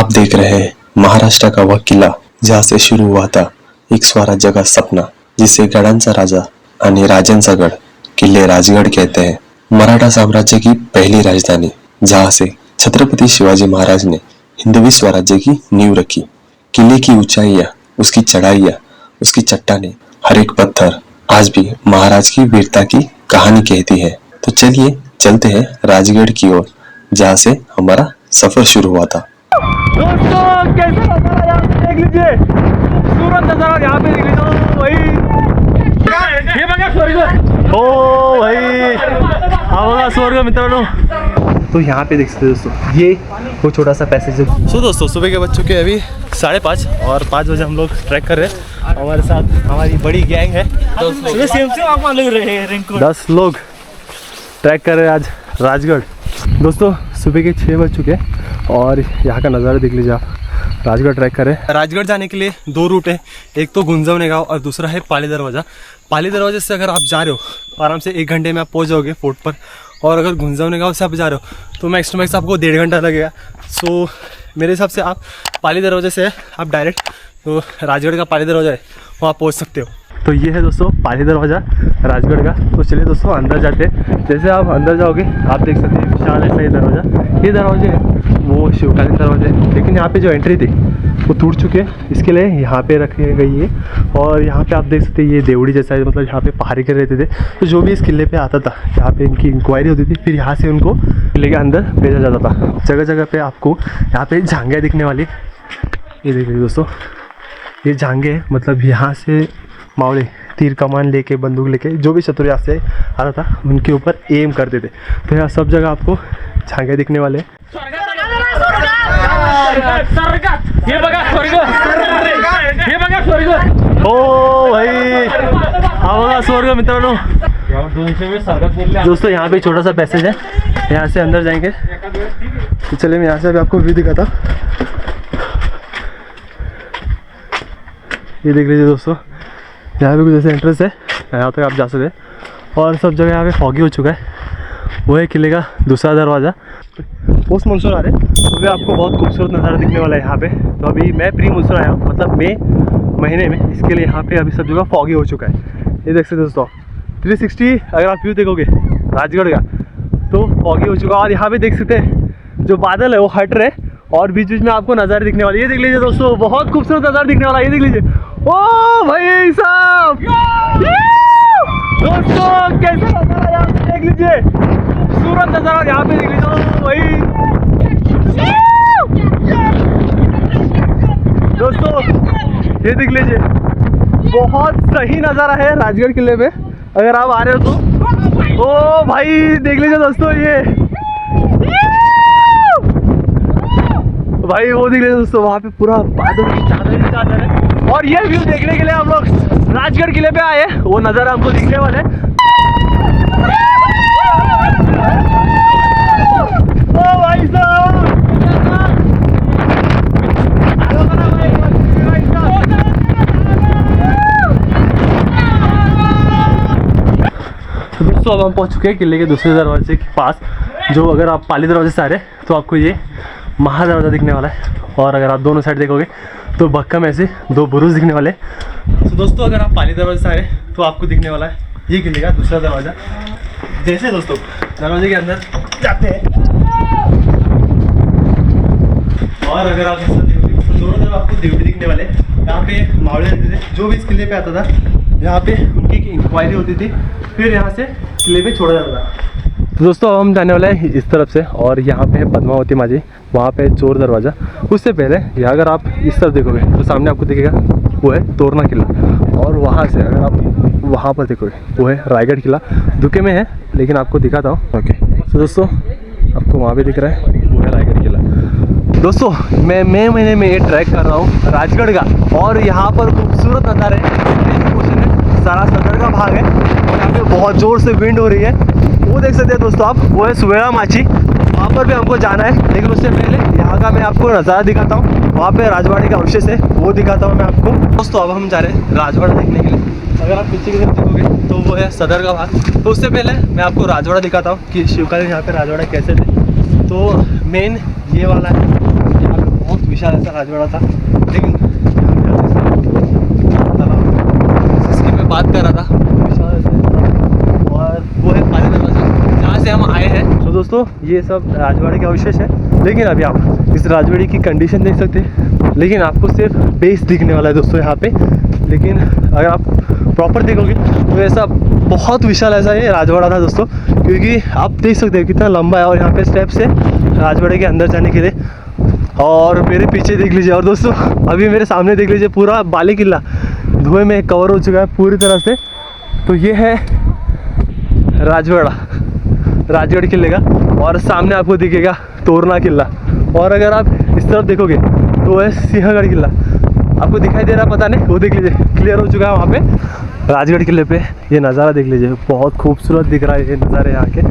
आप देख रहे हैं महाराष्ट्र का वह किला जहाँ से शुरू हुआ था एक स्वराज्य का सपना, जिसे गडांचा राजा आणि राजांचा गड किल्ले राजगड कहते हैं। मराठा साम्राज्य की पहली राजधानी, जहाँ से छत्रपति शिवाजी महाराज ने हिंदवी स्वराज्य की नींव रखी। किले की ऊंचाइयां, उसकी चढ़ाइयां, उसकी चट्टानें, हर एक पत्थर आज भी महाराज की वीरता की कहानी कहती है। तो चलिए चलते हैं राजगढ़ की ओर, जहाँ से हमारा सफर शुरू हुआ था। दोस्तों कैसा नजारा यहाँ पे देख लीजिए, खूबसूरत नजारा यहाँ पे देख लीजिए। भाई ये बघा स्वर्ग, ओ भाई हा बघा स्वर्ग मित्रांनो। तो यहाँ पे देख सकते हो दोस्तों, ये वो छोटा सा पैसेज है। सो दोस्तों सुबह के बज चुके हैं अभी 5:30 और 5 बजे हम लोग ट्रैक कर रहे हैं। हमारे साथ हमारी बड़ी गैंग है, 10 लोग ट्रैक कर रहे हैं आज राजगढ़। दोस्तों सुबह के 6 बज चुके हैं और यहाँ का नज़ारा देख लीजिए आप। राजगढ़ ट्रैक करें। राजगढ़ जाने के लिए 2 रूट है, एक तो गुंजवने गांव और दूसरा है पाली दरवाज़ा। पाली दरवाजे से अगर आप जा रहे हो आराम से 1 घंटे में आप पहुँच जाओगे फोर्ट पर, और अगर गुंजवने गांव से आप जा रहे हो तो मैक्स टू मैक्स आपको 1.5 घंटा लगेगा। सो मेरे हिसाब से आप पाली दरवाजे से आप डायरेक्ट तो राजगढ़ का पाली दरवाजा है वहाँ पहुँच सकते हो। तो ये है दोस्तों पाली दरवाज़ा राजगढ़ का। तो चलिए दोस्तों अंदर जाते हैं। जैसे आप अंदर जाओगे आप देख सकते हैं विशाल ऐसा ये दरवाज़ा, ये दरवाजे है वो शिवकालीन दरवाजे है, लेकिन यहाँ पे जो एंट्री थी वो टूट चुके हैं, इसके लिए यहाँ पे रखी गई है। और यहाँ पे आप देख सकते हैं ये देवड़ी जैसा है, मतलब यहाँ पे पहाड़ी कर रहते थे। तो जो भी इस किले पे आता था यहाँ पे इनकी इंक्वायरी होती थी, फिर यहाँ से उनको किले के अंदर भेजा जाता था। जगह जगह पे आपको यहाँ पे झांगियाँ दिखने वाली, ये देख लीजिए दोस्तों, ये झांगे मतलब यहाँ से मावले तीर कमान लेके बंदूक लेके जो भी शत्रु यहाँ से आ रहा था उनके ऊपर एम करते थे। तो यहाँ सब जगह आपको झांगे दिखने वाले। ओ भाई हा स्वर्ग मित्रांनो। दोस्तों यहाँ पे छोटा सा पैसेज है, यहाँ से अंदर जाएंगे। तो चलिए मैं यहाँ से अभी आपको व्यू दिखाता हूँ। ये देख लीजिए दोस्तों, यहाँ पे कुछ ऐसे एंट्रेंस है, यहाँ तक आप जा सकते हैं। और सब जगह यहाँ पे फॉगी हो चुका है। वो है किले का दूसरा दरवाज़ा। पोस्ट मानसून आ रहे तो भी आपको बहुत खूबसूरत नज़ारा दिखने वाला है यहाँ पे। तो अभी मैं प्री मानसून आया हूँ, मतलब मई महीने में, इसके लिए यहाँ पे अभी सब जगह फॉगी हो चुका है। ये देख सकते दोस्तों 360 अगर आप व्यू देखोगे राजगढ़ का तो फॉगी हो चुका है। और यहाँ पे देख सकते हैं जो बादल है वो हट रहे और बीच बीच में आपको नज़ारे दिखने वाले। ये देख लीजिए दोस्तों, बहुत खूबसूरत नज़ारा दिखने वाला है। ये देख लीजिए, ओ भाई साहब दोस्तों कैसा नज़ारा यहाँ पे देख लीजिए, खूबसूरत नज़ारा यहाँ पे देख लीजिए भाई। दोस्तों ये देख लीजिए, बहुत सही नज़ारा है राजगढ़ किले पे अगर आप आ रहे हो तो। ओ भाई देख लीजिए दोस्तों, ये भाई वो देख लीजिए दोस्तों, वहाँ पे पूरा बादल ही चादर है। और ये व्यू देखने के लिए हम लोग राजगढ़ किले पे आए, वो नज़ारा हमको दिखने वाले। ओ भाई साहब तो दोस्तों अब हम पहुंच चुके हैं किले के दूसरे दरवाजे के पास। जो अगर आप पाली दरवाजे से आ रहे हैं तो आपको ये महादरवाजा दिखने वाला है, और अगर आप दोनों साइड देखोगे तो भक्कम ऐसे 2 बुरुज दिखने वाले। तो दोस्तों अगर आप पाली दरवाजे से आ रहे हैं तो आपको दिखने वाला है ये किले का दूसरा दरवाज़ा। जैसे दोस्तों दरवाजे के अंदर जाते हैं और अगर आप इस तरह देखोगे तो दोनों तरफ आपको देवड़ी दिखने वाले। यहाँ पे मावले रहते थे, जो भी इस किले पे आता था यहाँ पे उनकी इंक्वायरी होती थी, फिर यहाँ से किले पे छोड़ा जाता था। तो दोस्तों अब हम जाने वाले हैं इस तरफ से, और यहाँ पे है पद्मावती माँ जी, वहाँ पे चोर दरवाज़ा। उससे पहले यहाँ अगर आप इस तरफ देखोगे तो सामने आपको दिखेगा वो है तोरना किला, और वहाँ से अगर आप वहाँ पर देखोगे वो है रायगढ़ किला। धुके में है लेकिन आपको दिखाता हूँ। ओके तो दोस्तों आपको वहाँ पे दिख रहा है वो है रायगढ़ किला। दोस्तों मैं मई महीने में ये ट्रैक कर रहा हूँ राजगढ़ का, और यहाँ पर खूबसूरत नज़ारे सारा सदर का भाग है, और यहाँ पे बहुत ज़ोर से विंड हो रही है। वो देख सकते हैं दोस्तों आप, वो है सुवेड़ा माची, वहाँ पर भी हमको जाना है। लेकिन उससे पहले यहाँ का मैं आपको नज़ारा दिखाता हूँ, वहाँ पे राजवाड़े का अवशेष है वो दिखाता हूँ मैं आपको। दोस्तों अब हम जा रहे हैं राजवाड़ा देखने के लिए। अगर आप पीछे की तरफ देखोगे तो वो है सदर का भाग। तो उससे पहले मैं आपको राजवाड़ा दिखाता हूँ कि शिवकालीन यहाँ पे राजवाड़ा कैसे थे। तो मेन ये वाला है, यहाँ पे बहुत विशाल ऐसा राजवाड़ा था, लेकिन जिसकी मैं बात कर रहा था विशाल ऐसा था, और वो है पानी दरवाजा जहाँ से हम आए हैं। तो दोस्तों ये सब राजवाड़े के अवशेष है, लेकिन अभी आप इस राजवाड़े की कंडीशन देख सकते हैं, लेकिन आपको सिर्फ बेस दिखने वाला है दोस्तों यहाँ पे। लेकिन अगर आप प्रॉपर देखोगे तो ऐसा बहुत विशाल ऐसा ये राजवाड़ा था दोस्तों, क्योंकि आप देख सकते हैं कितना लंबा है, और यहाँ पे स्टेप्स है राजवाड़े के अंदर जाने के लिए। और मेरे पीछे देख लीजिए, और दोस्तों अभी मेरे सामने देख लीजिए, पूरा बाली किला धुएं में कवर हो चुका है पूरी तरह से। तो ये है राजवाड़ा, राजगढ़ किले का, और सामने आपको दिखेगा तोरना किला, और अगर आप इस तरफ देखोगे तो है सिंहगढ़ किला। आपको दिखाई दे रहा पता नहीं, वो देख लीजिए क्लियर हो चुका है वहाँ पे। राजगढ़ किले पे ये नज़ारा देख लीजिए, बहुत खूबसूरत दिख रहा है ये नज़ारे यहाँ के।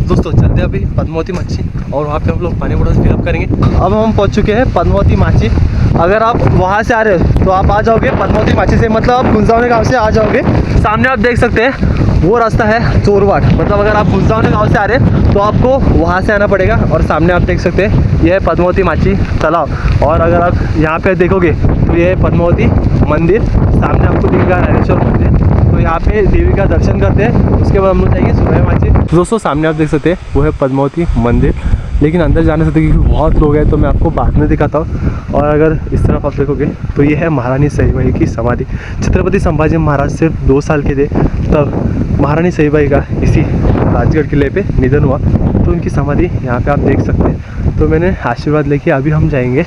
दोस्तों चलते अभी पद्मावती माची, और वहाँ पे हम लोग पानी बोतल फिलअप करेंगे। अब हम पहुँच चुके हैं पद्मावती माची। अगर आप वहाँ से आ रहे हो तो आप आ जाओगे पद्मावती माची से, मतलब आप गुंजावने गाँव से आ जाओगे। सामने आप देख सकते हैं वो रास्ता है चोरवाट, मतलब अगर आप गुंजावने गाँव से आ रहे हैं तो आपको वहाँ से आना पड़ेगा। और सामने आप देख सकते हैं यह है पद्मावती माची तालाब, और अगर आप यहाँ पे देखोगे तो ये है पद्मावती मंदिर, सामने आपको दिखेगा रामेश्वर मंदिर। तो यहाँ पे देवी का दर्शन करते हैं, उसके बाद हम लोग जाएंगे सुबह माची। दोस्तों सामने आप देख सकते हैं वो है पद्मावती मंदिर, लेकिन अंदर जाने से क्योंकि बहुत लोग हैं तो मैं आपको बाद में दिखाता हूँ। और अगर इस तरफ आप देखोगे तो ये है महारानी सईबाई की समाधि। छत्रपति संभाजी महाराज सिर्फ 2 साल के थे तब महारानी सईबाई का इसी राजगढ़ किले पे निधन हुआ, तो उनकी समाधि यहाँ पे आप देख सकते हैं। तो मैंने आशीर्वाद लेके अभी हम जाएंगे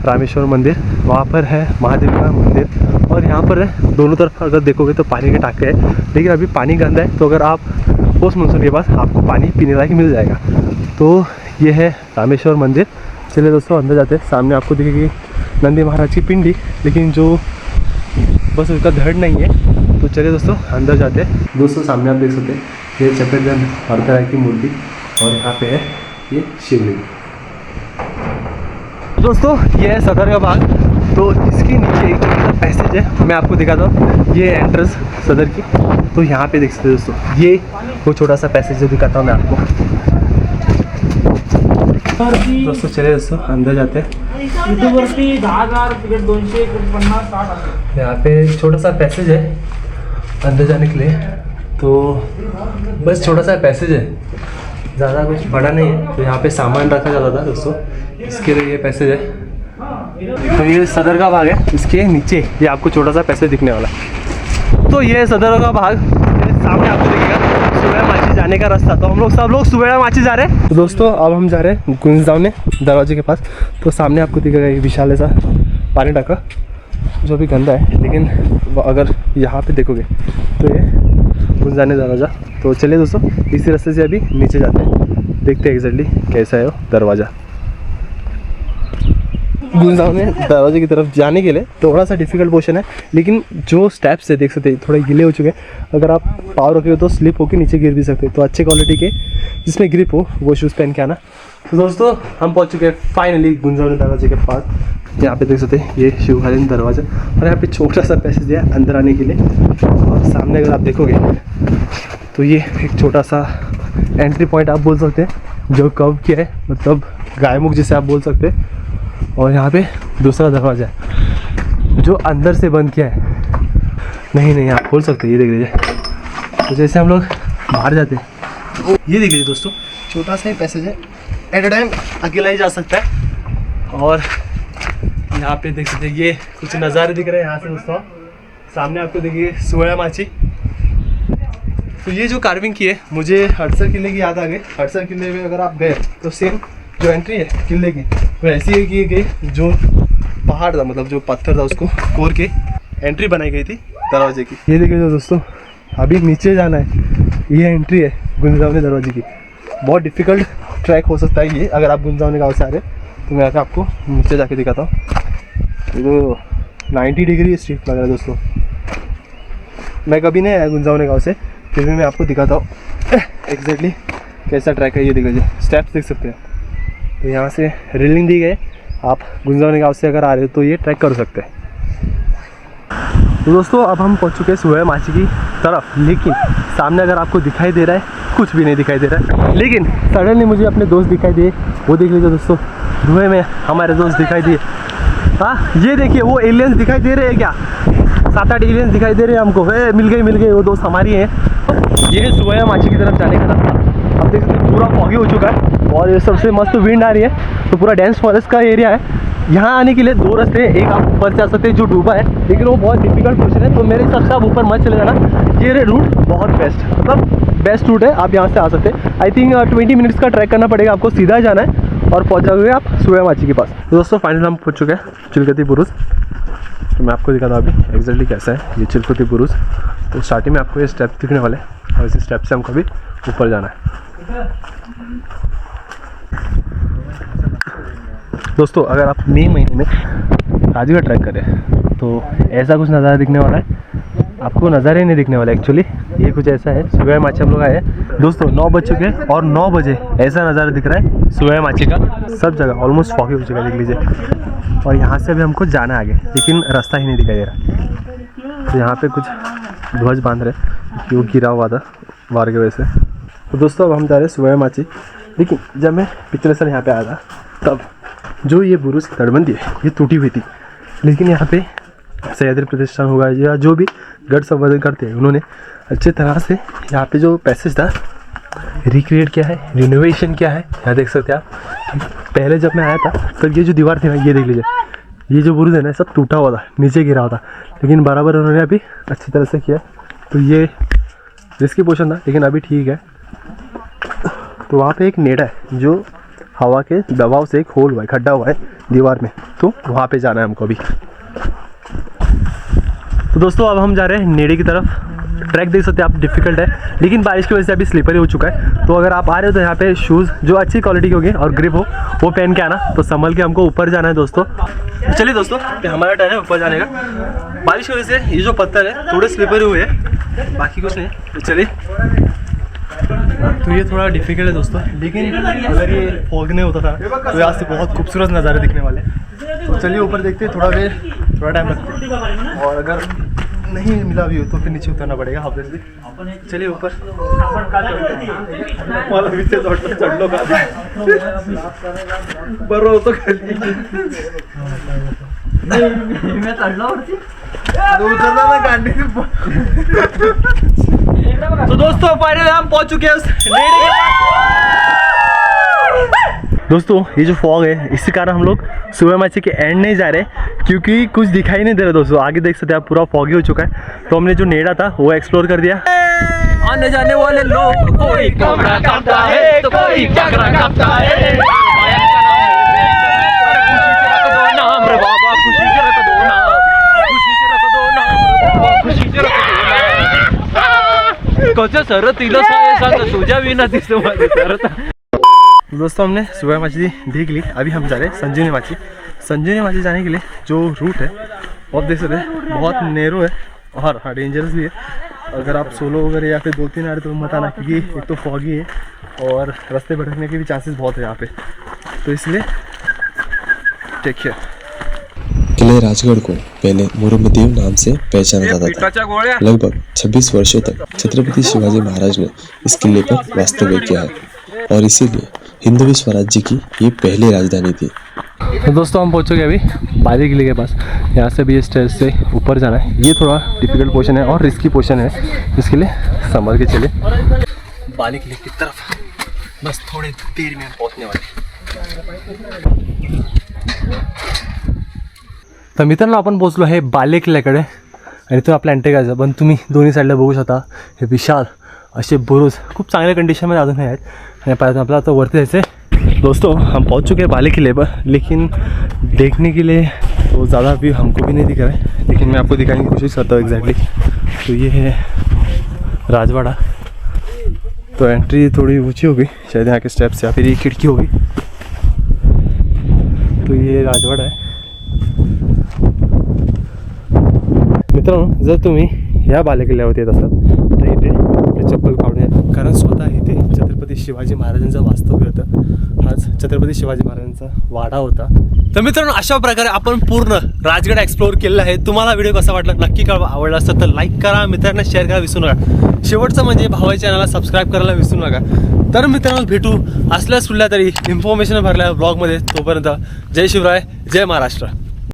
रामेश्वर मंदिर, वहाँ पर है महादेव का मंदिर, और यहाँ पर है दोनों तरफ अगर देखोगे तो पानी के टाँके हैं, लेकिन अभी पानी गंदा है, तो अगर आप पोस्ट मानसून के बाद आपको पानी पीने लायक मिल जाएगा। तो ये है रामेश्वर मंदिर। चलिए दोस्तों अंदर जाते हैं। सामने आपको दिखेगी नंदी महाराज की पिंडी, लेकिन जो बस उसका धड़ नहीं है। तो चलिए दोस्तों अंदर जाते हैं। दोस्तों सामने आप देख सकते हैं ये चपेटगंज हरदराय की मूर्ति, और यहाँ पे है ये शिवलिंग। दोस्तों ये है सदर का भाग, तो इसके नीचे एक छोटा सा पैसेज है, मैं आपको दिखाता हूँ। ये एंट्रेंस सदर की, तो यहाँ पे देख सकते हैं दोस्तों, ये वो छोटा सा पैसेज जो दिखाता हूँ मैं आपको। दोस्तों चले दोस्तों अंदर जाते हैं। यहाँ पे छोटा सा पैसेज है अंदर जाने के लिए, तो बस छोटा सा पैसेज है, ज़्यादा कुछ बड़ा नहीं है। तो यहाँ पे सामान रखा जाता था दोस्तों, इसके लिए ये पैसेज है। तो ये सदर का भाग है, इसके नीचे ये आपको छोटा सा पैसेज दिखने वाला है। तो ये सदर का भाग, सामने आपको दिखेगा सुबह माची जाने का रास्ता। तो हम लोग सब लोग सुबह माची जा रहे हैं। तो दोस्तों अब हम जा रहे हैं गुंजावने दरवाजे के पास। तो सामने आपको दिखेगा ये विशाल ऐसा पानी टाका जो भी गंदा है, लेकिन अगर यहाँ पे देखोगे तो ये गुंजावने दरवाज़ा। तो चलिए दोस्तों इसी रास्ते से अभी नीचे जाते हैं, देखते हैं एग्जैक्टली कैसा है वो दरवाज़ा। गुंजावने दरवाजे की तरफ जाने के लिए थोड़ा सा डिफिकल्ट पोर्शन है, लेकिन जो स्टेप्स है देख सकते हैं थोड़े गीले हो चुके हैं। अगर आप पाँव रखोगे तो स्लिप होकर नीचे गिर भी सकते हैं। तो अच्छे क्वालिटी के जिसमें ग्रिप हो वो शूज़ पहन के आना। तो दोस्तों हम पहुंच चुके हैं फाइनली गुंजावने दरवाजे के पास। यहाँ पे देख सकते हैं ये शिवकालीन दरवाज़ा, और यहाँ पे छोटा सा पैसेज दिया है अंदर आने के लिए। और सामने अगर आप देखोगे तो ये एक छोटा सा एंट्री पॉइंट आप बोल सकते हैं, जो कव किया है, मतलब गायमुख जिसे आप बोल सकते हैं। और यहाँ पे दूसरा दरवाज़ा है जो अंदर से बंद किया है, नहीं आप खोल सकते हैं, ये देख लीजिए। तो जैसे हम लोग बाहर जाते हैं, ये देख लीजिए दोस्तों छोटा सा ही पैसेज है, एट अ टाइम अकेला ही जा सकता है। और यहाँ पे देख सकते हैं ये कुछ नज़ारे दिख रहे हैं यहाँ से दोस्तों। सामने आपको देखिए सुवर्ण माची। तो ये जो कार्विंग की है मुझे हड़सर किले की याद आ गई। हड़सर किले में अगर आप गए तो सेम जो एंट्री है किले की वो ऐसी ही की गई, जो पहाड़ था मतलब जो पत्थर था उसको कोर के एंट्री बनाई गई थी दरवाजे की। ये देखिए दोस्तों अभी नीचे जाना है, ये एंट्री है गुंजावने दरवाजे की। बहुत डिफ़िकल्ट ट्रैक हो सकता है ये, अगर आप गुंजावने गाँव से आ रहे तो मैं आपको नीचे जाके दिखाता हूँ। तो 90 डिग्री स्ट्रीट लग रहा है दोस्तों। मैं कभी नहीं आया गुंजावने गाँव से, फिर भी मैं आपको दिखाता हूँ एग्जैक्टली कैसा ट्रैक है। ये देख लीजिए स्टेप्स देख सकते हैं। तो यहाँ से रेलिंग दी गई, आप गुंजावने गाँव से अगर आ रहे हो तो ये ट्रैक कर सकते हैं। तो दोस्तों अब हम पहुँच चुके हैं सुबह माची की तरफ, लेकिन सामने अगर आपको दिखाई दे रहा है कुछ भी नहीं दिखाई दे रहा है। लेकिन सडनली मुझे अपने दोस्त दिखाई दिए, वो देख लीजिए दोस्तों। धुएं में हमारे दोस्त दिखाई दिए। हाँ ये देखिए वो एलियंस दिखाई दे रहे हैं क्या, 7-8 एलियंस दिखाई दे रहे हैं हमको। मिल गई वो दोस्त हमारी हैं। ये है सुवया माची की तरफ जाने का रास्ता। अब देख सकते हैं पूरा फॉगी हो चुका है और ये सबसे मस्त विंड आ रही है, तो पूरा डेंस फॉरेस्ट का एरिया है। यहाँ आने के लिए 2 रास्ते हैं, एक आप ऊपर जा सकते हैं जो डूबा है, लेकिन वो बहुत डिफिकल्ट पोर्शन है, तो मेरे हिसाब से आप ऊपर मत चले जाना। ये रूट बहुत बेस्ट, मतलब बेस्ट रूट है, आप यहाँ से आ सकते हैं। आई थिंक 20 मिनट्स का ट्रैक करना पड़ेगा आपको, सीधा जाना है और पहुँच जाओगे आप सुवया माची के पास। तो दोस्तों फाइनल हम पहुँच चुके हैं चिलकती बुरुज। तो मैं आपको दिखाता हूँ अभी एग्जैक्टली कैसा है ये चिलकती बुरुज। तो स्टार्टिंग में आपको ये स्टेप दिखने वाले हैं और इसी स्टेप से हमको अभी ऊपर जाना है। दोस्तों अगर आप मई महीने में राजगढ़ ट्रैक करें तो ऐसा कुछ नज़ारा दिखने वाला है, आपको नज़ारा ही नहीं दिखने वाला एक्चुअली। ये कुछ ऐसा है, सुवया माची हम लोग आए हैं दोस्तों, 9 बज चुके हैं और 9 बजे ऐसा नज़ारा दिख रहा है सुवया माची का। सब जगह ऑलमोस्ट फॉगी हो चुका है, देख लीजिए। और यहाँ से अभी हमको जाना है आगे, लेकिन रास्ता ही नहीं दिखाई दे रहा। तो यहाँ पे कुछ ध्वज बांध रहे क्योंकि वो गिरा हुआ था वार की वजह से। तो दोस्तों अब हम जा रहे हैं सुवया माची। लेकिन जब मैं पिछले साल यहाँ पे आया था तब जो ये बुरुज की तटबंदी है ये टूटी हुई थी, लेकिन यहाँ पे सह्याद्री प्रतिष्ठान होगा या जो भी गढ़ संवर्धन करते हैं उन्होंने अच्छे तरह से यहाँ पे जो पैसेज था रिक्रिएट किया है, रिनोवेशन किया है। यहाँ देख सकते हैं आप, पहले जब मैं आया था तब ये जो दीवार थी ना, ये देख लीजिए, ये जो बुरुज है ना सब टूटा हुआ था, नीचे गिरा हुआ था, लेकिन बराबर उन्होंने अभी अच्छी तरह से किया। तो ये रिस्की पोर्शन था लेकिन अभी ठीक है। तो वहाँ पे एक नेड़ा है जो हवा के दबाव से एक होल हुआ है, खड्डा हुआ है दीवार में, तो वहाँ पे जाना है हमको अभी। तो दोस्तों अब हम जा रहे हैं नेड़े की तरफ। ट्रैक देख सकते हैं आप, डिफिकल्ट है लेकिन बारिश की वजह से अभी स्लिपरी हो चुका है। तो अगर आप आ रहे हो तो यहाँ पे शूज़ जो अच्छी क्वालिटी के होंगे और ग्रिप हो वो पहन के आना, तो संभल के हमको ऊपर जाना है दोस्तों। चलिए दोस्तों हमारा टर्न है ऊपर जाने का। बारिश की वजह से ये जो पत्थर है थोड़े स्लिपरी हुए हैं, बाकी कुछ नहीं। तो चलिए, तो ये थोड़ा डिफिकल्ट है दोस्तों, लेकिन अगर ये फॉग नहीं होता था तो यहाँ से बहुत खूबसूरत नज़ारे दिखने वाले। तो चलिए ऊपर देखते हैं, थोड़ा टाइम लगता है, और अगर नहीं मिला व्यू तो फिर नीचे उतरना पड़ेगा ऑब्वियसली। चलिए ऊपर चढ़ तो दोस्तों फाइनली हम पहुंच चुके हैं उस नेड़े के पास। दोस्तों ये जो फॉग है इसी कारण हम लोग सुवया माची के एंड नहीं जा रहे क्योंकि कुछ दिखाई नहीं दे रहा दोस्तों। आगे देख सकते हैं आप पूरा फॉगी हो चुका है, तो हमने जो नेड़ा था वो एक्सप्लोर कर दिया। आने जाने वाले लोग कोई कैमरा काटता है तो कोई कैमरा काटता है। सर तिला सांग तुझ्या विना दोस्तों हमने सुवया माची देख ली। अभी हम जा रहे हैं संजीवनी माची। संजीवनी माची जाने के लिए जो रूट है वो आप देख सकते हैं, बहुत नैरो है और हाँ डेंजरस भी है। अगर आप सोलो वगैरह या फिर 2-3 आ रहे तो मत आना, क्योंकि एक तो फॉगी है और रास्ते भटकने के भी चांसेस बहुत है यहाँ पे, तो इसलिए टेक केयर। किले राजगढ़ को पहले मुरुमदेव नाम से पहचाना जाता था। लगभग 26 वर्षों तक छत्रपति शिवाजी महाराज ने इस किले पर वास्तव्य किया है और इसीलिए हिंदवी स्वराज्य की ये पहली राजधानी थी। तो दोस्तों हम पहुंच चुके अभी बाली किले के पास। यहाँ से भी स्टेज से ऊपर जाना है, ये थोड़ा डिफिकल्ट पोर्शन है और रिस्की पोर्शन है, इसके लिए संभल के चले। बाली किले की तरफ बस थोड़ी देर में पहुंचने वाले। तर मित्रांनो आपण पोहोचलो आहे बाले किल्ल्याकडे आणि तो आपल्या अँटेगाचा, पण तुम्ही दोन्ही साईडला बघू शकता हे विशाल असे बुरुज खूप चांगल्या कंडिशनमध्ये अजून आहेत आणि पाहिजे आपल्याला आता वरती जायचं है। दोस्तों हम पहुंच चुके हैं बाले किले पर, लेकिन देखने के लिए तो ज़्यादा व्यू हमको भी नहीं दिख रहा है, लेकिन मैं आपको दिखाने की कोशिश करता हूँ एग्जैक्टली। तो ये है राजवाड़ा। तो एंट्री थोड़ी ऊँची होगी शायद, यहाँ के स्टेप्स या फिर ये खिड़की होगी। तो ये राजवाड़ा है मित्रांनो। जर तुम्ही ह्या बालेकिल्ल्यावरती येत असाल तर इथे आपले चप्पल काढून या, कारण स्वतः इथे छत्रपती शिवाजी महाराजांचं वास्तव्य होतं। हाच छत्रपती शिवाजी महाराजांचा वाडा होता। तर मित्रांनो अशा प्रकारे आपण पूर्ण राजगड एक्सप्लोर केलेला आहे। तुम्हाला व्हिडिओ कसा वाटला नक्की कळवा, आवडला असेल तर लाईक करा, मित्रांना शेअर करा विसरू नका। शेवटचं म्हणजे भावाच्या चॅनलला सबस्क्राईब करायला विसरू नका। तर मित्रांनो भेटू असल्याच कुठल्या तरी इन्फॉर्मेशन भरल्या ब्लॉगमध्ये. तोपर्यंत जय शिवराय, जय महाराष्ट्र.